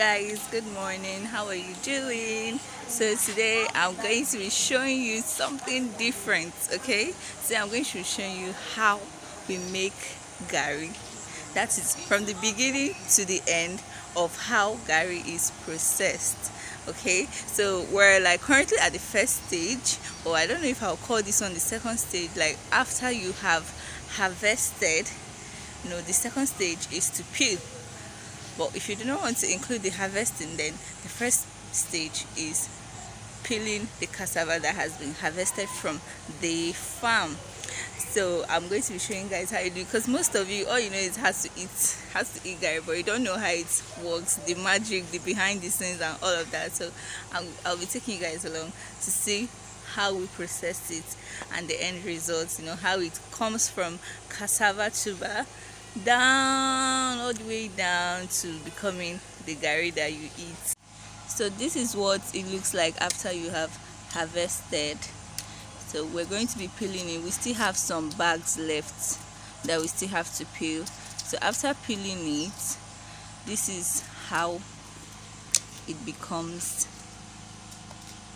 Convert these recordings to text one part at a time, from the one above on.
guys, good morning. How are you doing? So today I'm going to be showing you something different. Okay, so I'm going to be showing you how we make Garri. That is from the beginning to the end of how Garri is processed. Okay, so we're like currently at the first stage, or I don't know if I'll call this one the second stage. Like after you have harvested, the second stage is to peel. But if you do not want to include the harvesting, then the first stage is peeling the cassava that has been harvested from the farm. So I'm going to be showing you guys how you do, because most of you, all you know is how to eat Garri, but you don't know how it works, the magic, the behind the scenes and all of that. So I'll be taking you guys along to see how we process it and the end results, how it comes from cassava tuber down, all the way down to becoming the Garri that you eat. So this is what it looks like after you have harvested. So we're going to be peeling it. We still have some bags left that we still have to peel. So after peeling it, this is how it becomes.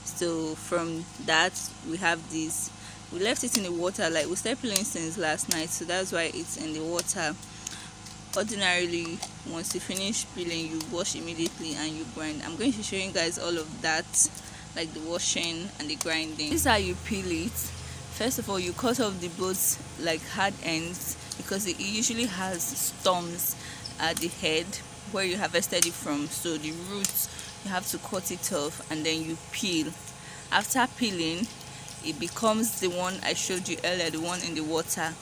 So from that, we have this. We left it in the water, like we started peeling since last night, so that's why it's in the water. Ordinarily, once you finish peeling, you wash immediately and you grind. I'm going to show you guys all of that, like the washing and the grinding. This is how you peel it. First of all, you cut off the both like hard ends, because it usually has storms at the head where you harvested it from. So the roots, you have to cut it off and then you peel. After peeling, it becomes the one I showed you earlier, the one in the water.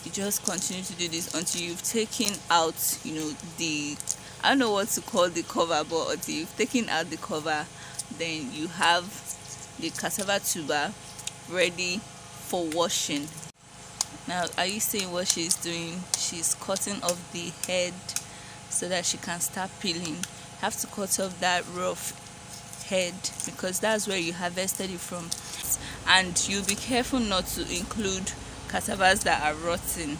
You just continue to do this until you've taken out, the, I don't know what to call the cover, but until you've taken out the cover, then you have the cassava tuber ready for washing. Now, are you seeing what she's doing? She's cutting off the head so that she can start peeling. You have to cut off that rough head because that's where you harvested it from. And you'll be careful not to include cassavas that are rotten,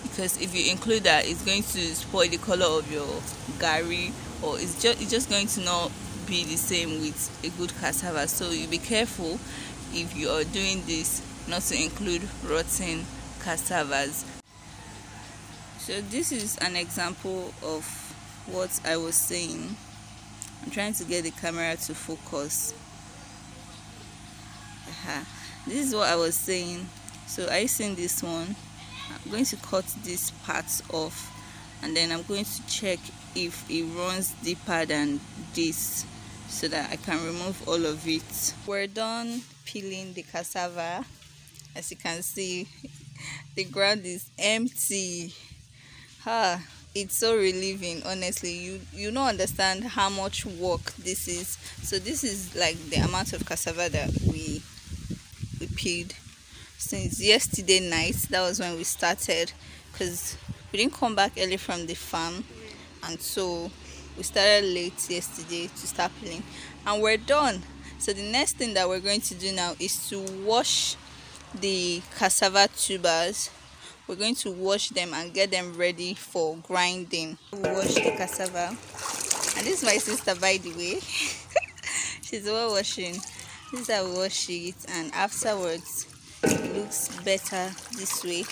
because if you include that, it's going to spoil the color of your Garri, or it's just going to not be the same with a good cassava. So you be careful if you are doing this not to include rotten cassavas. So this is an example of what I was saying. I'm trying to get the camera to focus. This is what I was saying. So I seen this one. I'm going to cut this part off, and then I'm going to check if it runs deeper than this so that I can remove all of it. We're done peeling the cassava. As you can see, the ground is empty. It's so relieving, honestly. You don't understand how much work this is. So this is like the amount of cassava that we peeled since yesterday night. That was when we started, because we didn't come back early from the farm, and so we started late yesterday to start peeling, and we're done. So the next thing that we're going to do now is to wash the cassava tubers. We're going to wash them and get them ready for grinding. We wash the cassava, and this is my sister, by the way. She's the one washing. This is how we wash it, and afterwards it looks better this way. You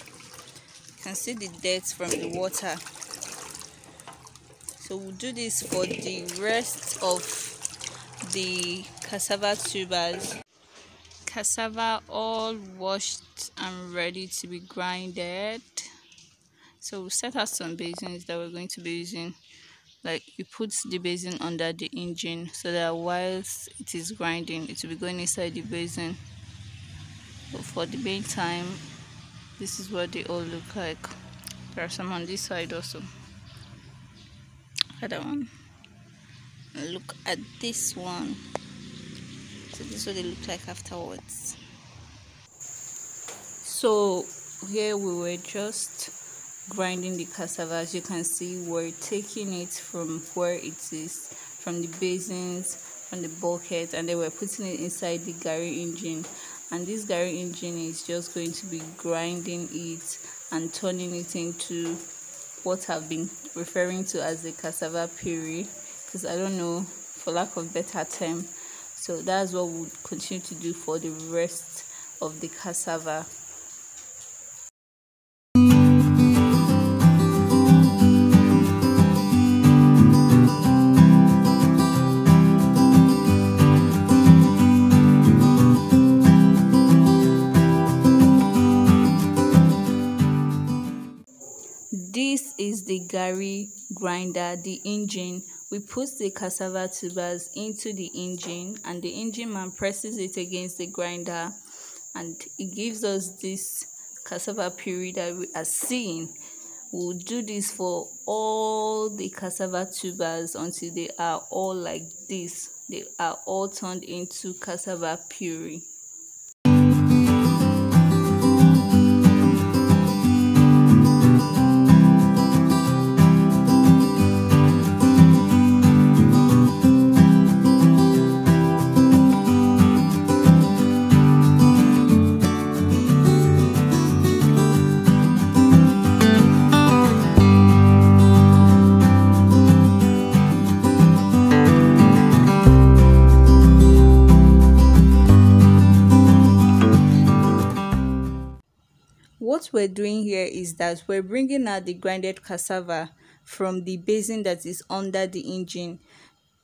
can see the dirt from the water. So we'll do this for the rest of the cassava tubers. Cassava all washed and ready to be grinded. So we'll set out some basins that we're going to be using. Like, you put the basin under the engine so that whilst it is grinding, it will be going inside the basin. But for the meantime, this is what they all look like. There are some on this side also. Other one. Look at this one. So this is what they look like afterwards. So here we were just grinding the cassava. As you can see, we're taking it from where it is, from the basins, from the bucket, and then we're putting it inside the Garri engine. And this Garri engine is just going to be grinding it and turning it into what have been referring to as the cassava puree, because I don't know, for lack of better term. So that's what we'll continue to do for the rest of the cassava. This is the Garri grinder, the engine. We put the cassava tubers into the engine, and the engine man presses it against the grinder, and it gives us this cassava puree that we are seeing. We'll do this for all the cassava tubers until they are all like this. They are all turned into cassava puree. What we're doing here is that we're bringing out the grinded cassava from the basin that is under the engine.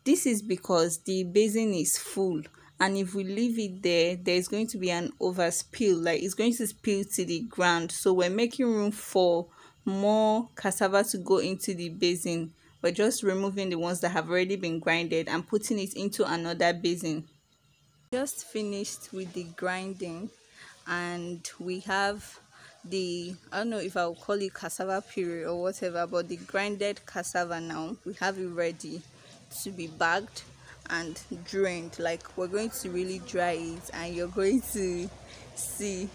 This is because the basin is full, and if we leave it there's going to be an overspill, like it's going to spill to the ground. So we're making room for more cassava to go into the basin. We're just removing the ones that have already been grinded and putting it into another basin. Just finished with the grinding, and we have the, I don't know if I'll call it cassava puree or whatever, but the grinded cassava now. We have it ready to be bagged and drained. Like, we're going to really dry it, and you're going to see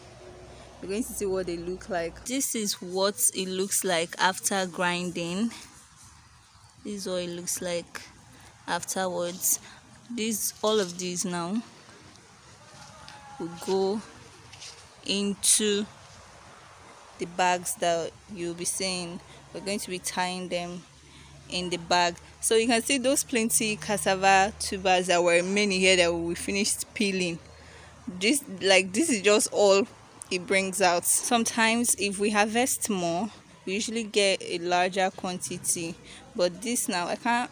what they look like. This is what it looks like after grinding. This is what it looks like afterwards. All of these now will go into the bags that you'll be seeing. We're going to be tying them in the bag. So you can see those plenty cassava tubers that were many here that we finished peeling. This is just all it brings out. Sometimes if we harvest more, we usually get a larger quantity, but this now I can't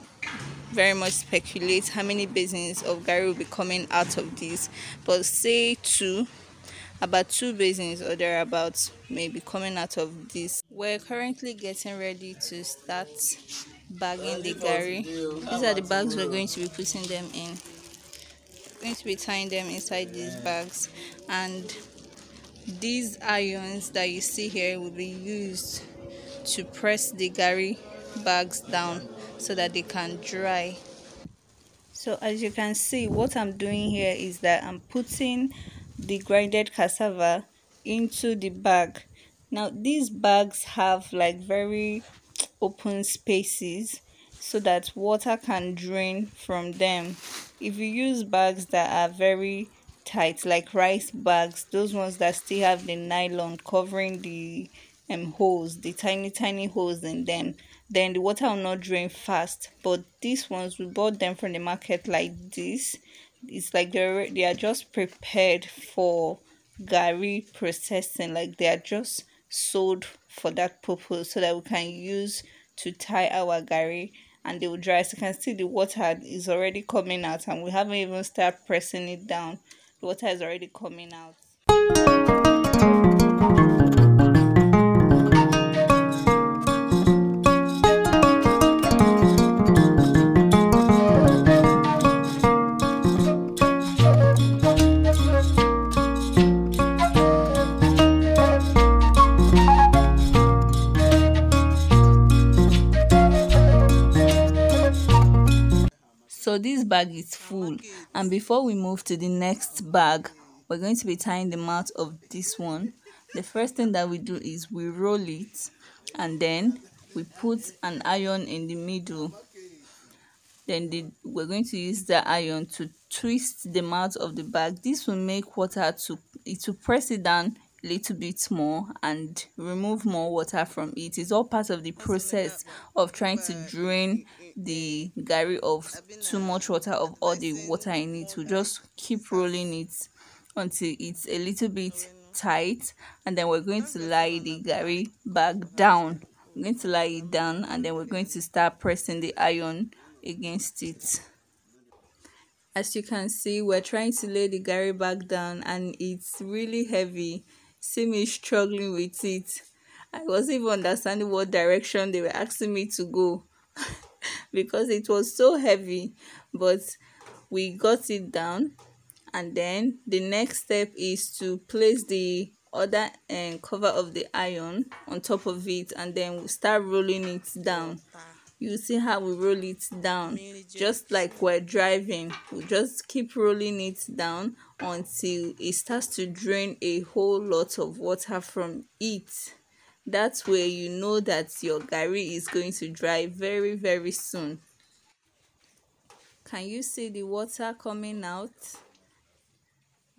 very much speculate how many basins of Garri will be coming out of this, but say about two basins or thereabouts may be coming out of this. We're currently getting ready to start bagging the Garri. These are the bags we're going to be putting them in. We're going to be tying them inside these bags, and these irons that you see here will be used to press the Garri bags down so that they can dry. So as you can see, what I'm doing here is that I'm putting the grinded cassava into the bag. Now these bags have like very open spaces so that water can drain from them. If you use bags that are very tight, like rice bags, those ones that still have the nylon covering the holes, the tiny holes in them, then the water will not drain fast. But these ones, we bought them from the market like this. It's like they are just prepared for Garri processing, like they are just sold for that purpose so that we can use to tie our Garri and they will dry. So you can see the water is already coming out, and we haven't even started pressing it down. The water is already coming out. So this bag is full, and before we move to the next bag, we're going to be tying the mouth of this one. The first thing that we do is we roll it, and then we put an iron in the middle. Then we're going to use the iron to twist the mouth of the bag. This will make water to press it down a little bit more and remove more water from it. It's all part of the process of trying to drain the garri of too much water, of all the water in it. We just keep rolling it until it's a little bit tight, and then we're going to lie the garri back down. We're going to lie it down, and then we're going to start pressing the iron against it. As you can see, we're trying to lay the garri back down and it's really heavy. See me struggling with it. I wasn't even understanding what direction they were asking me to go because it was so heavy, but we got it down. And then the next step is to place the other cover of the iron on top of it, and then we start rolling it down. You see how we roll it down, just like we're driving. We just keep rolling it down until it starts to drain a whole lot of water from it. That's where you know that your garri is going to dry very, very soon. Can you see the water coming out?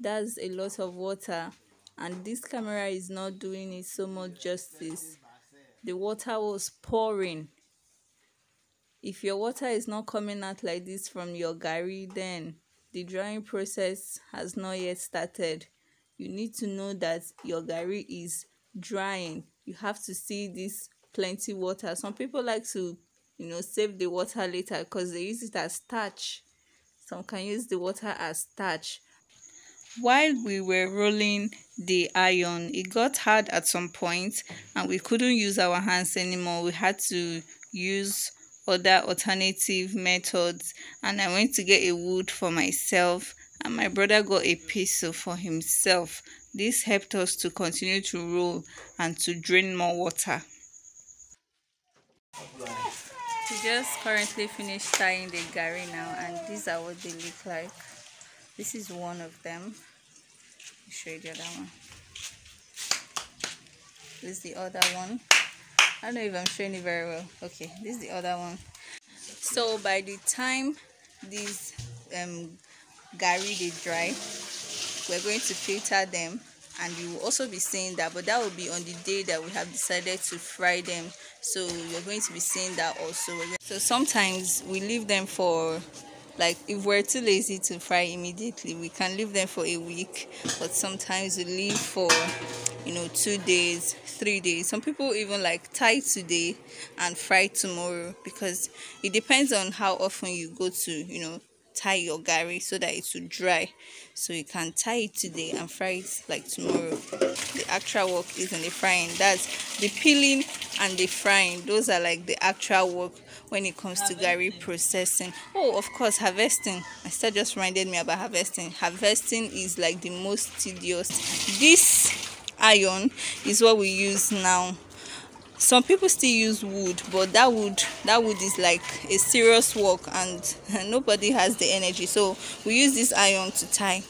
That's a lot of water, and this camera is not doing it so much justice. The water was pouring. If your water is not coming out like this from your garri, then the drying process has not yet started. You need to know that your garri is drying. You have to see this plenty water. Some people like to, save the water later because they use it as starch. Some can use the water as starch. While we were rolling the iron, it got hard at some point and we couldn't use our hands anymore. We had to use other alternative methods, and I went to get a wood for myself and my brother got a pestle for himself. This helped us to continue to roll and to drain more water. We just currently finished tying the garri now, and these are what they look like. This is one of them. I'll show you the other one. This is the other one. I don't know if I'm showing it very well. Okay, this is the other one. So by the time these garri they dry, we're going to filter them, and you will also be seeing that, but that will be on the day that we have decided to fry them. So you're going to be seeing that also. So sometimes we leave them for, like, if we're too lazy to fry immediately, we can leave them for a week, but sometimes we leave for 2 days, 3 days. Some people even like tie today and fry tomorrow, because it depends on how often you go to tie your garri so that it will dry. So you can tie it today and fry it like tomorrow. The actual work is in the frying. That's the peeling and the frying. Those are like the actual work when it comes to garri processing. Oh, of course, harvesting. My sister just reminded me about harvesting. Harvesting is like the most tedious. This iron is what we use now. Some people still use wood, but that wood is like a serious work and nobody has the energy. So we use this iron to tie.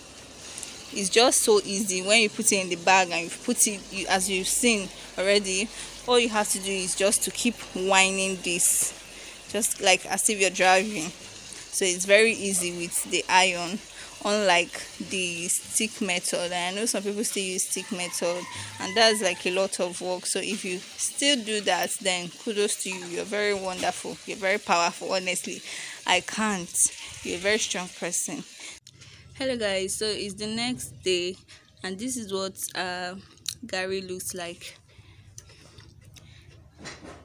It's just so easy when you put it in the bag and you put it, as you've seen already. All you have to do is just to keep winding this, just like as if you're driving. So it's very easy with the iron, unlike the stick method. And I know some people still use stick method, and that's like a lot of work. So if you still do that, then kudos to you. You're very wonderful. You're very powerful. Honestly, I can't. You're a very strong person. Hello guys, so it's the next day and this is what garri looks like.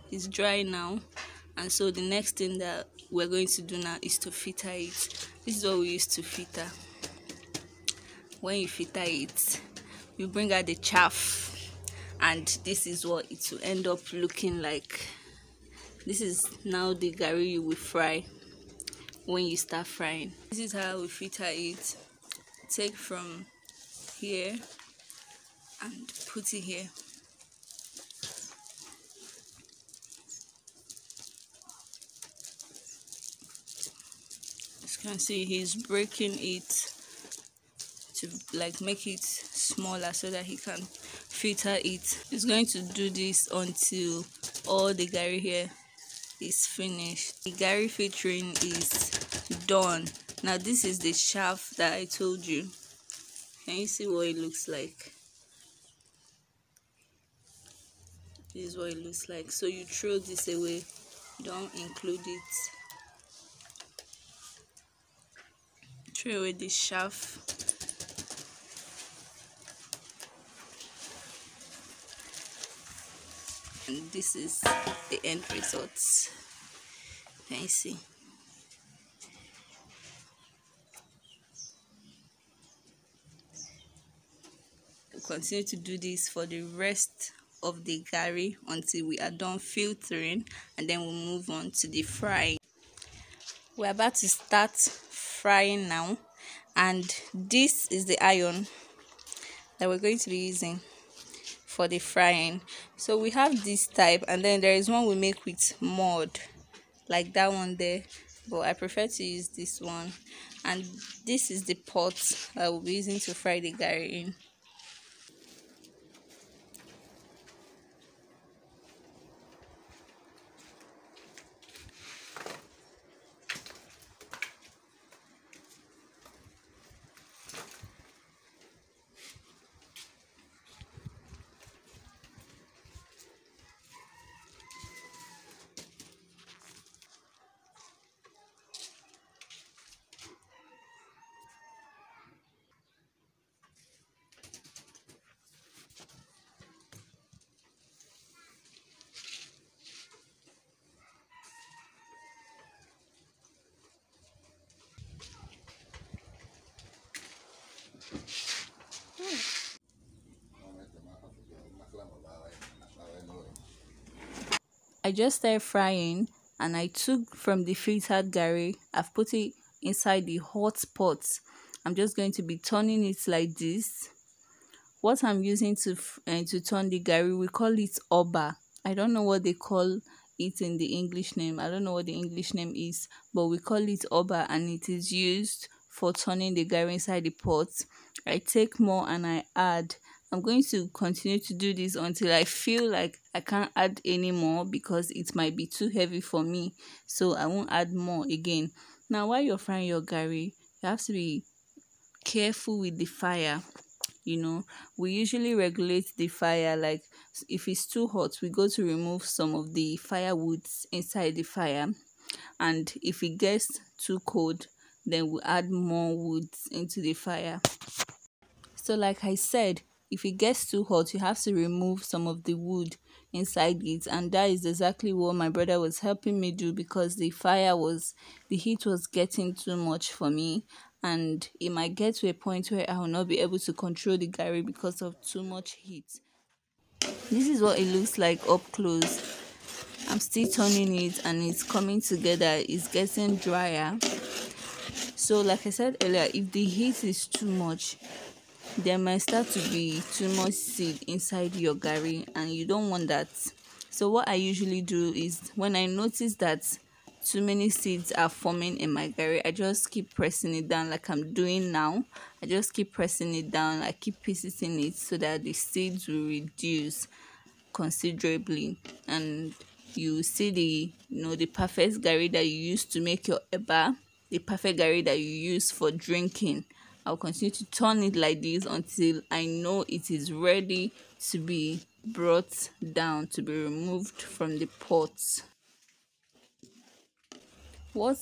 It's dry now, and so the next thing that we're going to do now is to filter it. This is what we use to filter. When you filter it, you bring out the chaff, and this is what it will end up looking like. This is now the garri you will fry when you start frying. This is how we filter it. Take from here and put it here. As you can see, he's breaking it to like make it smaller so that he can filter it. He's going to do this until all the garri here is finished. The garri filtering is done. Now this is the chaff that I told you. Can you see what it looks like? This is what it looks like. So you throw this away, don't include it. Throw away the chaff. And this is the end result. Can you see? We'll continue to do this for the rest of the garri until we are done filtering, and then we'll move on to the frying. We're about to start frying now, and this is the iron that we're going to be using for the frying. So we have this type, and then there is one we make with mud, like that one there, but I prefer to use this one. And this is the pot that we'll be using to fry the garri in. I just started frying, and I took from the filtered garri. I've put it inside the hot pot. I'm just going to be turning it like this. What I'm using to turn the garri, we call it oba. I don't know what they call it in the English name. I don't know what the English name is, but we call it oba, and it is used for turning the garri inside the pot. I take more and I add. I'm going to continue to do this until I feel like I can't add any more, because it might be too heavy for me, so I won't add more again. Now, while you're frying your garri, you have to be careful with the fire. We usually regulate the fire. Like, if it's too hot, we go to remove some of the firewoods inside the fire, and if it gets too cold, then we add more woods into the fire. So like I said, if it gets too hot, you have to remove some of the wood inside it, and that is exactly what my brother was helping me do, because the heat was getting too much for me, and it might get to a point where I will not be able to control the garri because of too much heat. This is what it looks like up close. I'm still turning it, and it's coming together. It's getting drier. So like I said earlier, if the heat is too much, there might start to be too much seed inside your garri, and you don't want that. So what I usually do is, when I notice that too many seeds are forming in my garri, I just keep pressing it down like I'm doing now. I just keep pressing it down. I keep pieces in it so that the seeds will reduce considerably, and you see the perfect garri that you use to make your eba, the perfect garri that you use for drinking. I'll continue to turn it like this until I know it is ready to be brought down, to be removed from the pot. What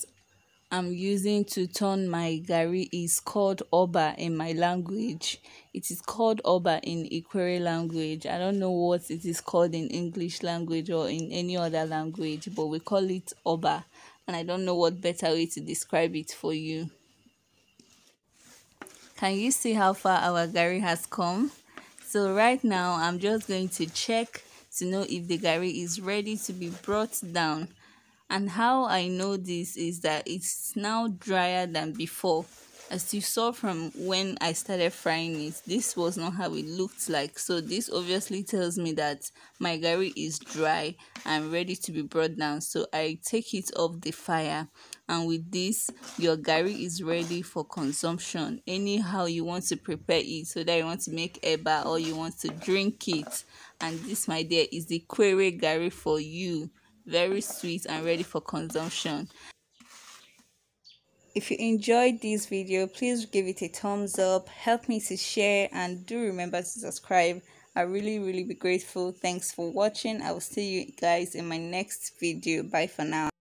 I'm using to turn my garri is called oba in my language. It is called oba in Ikwere language. I don't know what it is called in English language or in any other language, but we call it oba, and I don't know what better way to describe it for you. Can you see how far our garri has come? So right now I'm just going to check to know if the garri is ready to be brought down. And how I know this is that it's now drier than before. As you saw from when I started frying it, this was not how it looked like. So this obviously tells me that my garri is dry and ready to be brought down. So I take it off the fire, and with this, your garri is ready for consumption. Anyhow you want to prepare it, so that you want to make eba or you want to drink it. And this, my dear, is the quere garri for you. Very sweet and ready for consumption. If you enjoyed this video, please give it a thumbs up, help me to share, and do remember to subscribe I really be grateful. Thanks for watching. I will see you guys in my next video. Bye for now.